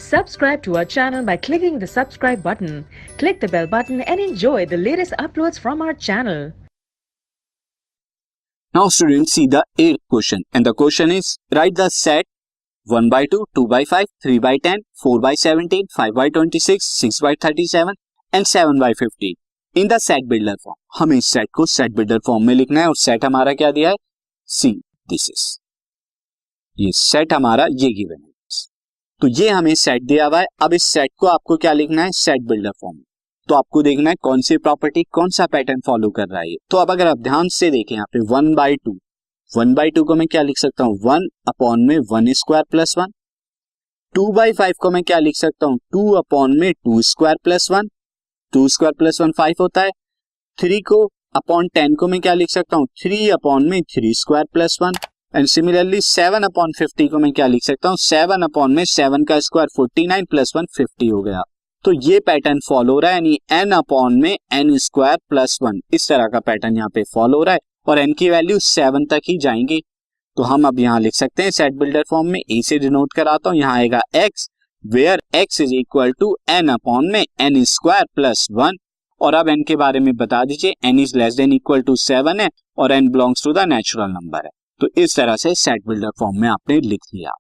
Subscribe to our channel by clicking the subscribe button. Click the bell button and enjoy the latest uploads from our channel. Now students, see the 8th question, and the question is write the set 1 by 2, 2 by 5, 3 by 10, 4 by 17, 5 by 26, 6 by 37 and 7 by 15 in the set builder form. हमें इस set को set builder form में लिखना है और set हमारा क्या दिया है, सी दिस इज, ये सेट हमारा ये गिवन है. तो ये हमें सेट दिया हुआ है. अब इस सेट को आपको क्या लिखना है, सेट बिल्डर फॉर्म में. तो आपको देखना है कौन सी प्रॉपर्टी कौन सा पैटर्न फॉलो कर रहा है. तो अब अगर आप ध्यान से देखें यहाँ पे 1 बाई 2 को मैं क्या लिख सकता हूँ, 1 अपॉन में 1 स्क्वायर प्लस 1. 2 बाई 5 को मैं क्या लिख सकता हूँ, 2 अपॉन में 2 स्क्वायर प्लस 1. 2 स्क्वायर प्लस 1 5 होता है. 3 को अपॉन 10 को मैं क्या लिख सकता हूँ, 3 अपॉन में 3 square plus 1. And similarly 7 upon 50 को मैं क्या लिख सकता हूँ, 7 अपॉन में 7 का स्क्वायर 49 प्लस 1 50 हो गया. तो ये पैटर्न फॉलो हो रहा है, यानी n अपॉन में n स्क्वायर प्लस 1 इस तरह का पैटर्न यहाँ पे फॉलो हो रहा है और n की वैल्यू 7 तक ही जाएंगे. तो हम अब यहाँ लिख सकते हैं सेट बिल्डर फॉर्म में. ए से डिनोट कराता हूँ, यहाँ आएगा x where x is equal to n upon में n स्क्वायर प्लस 1. और अब n के बारे में बता दीजिए, n is less than equal to 7 है और n belongs to the natural number है. तो इस तरह से सेट बिल्डर फॉर्म में आपने लिख लिया.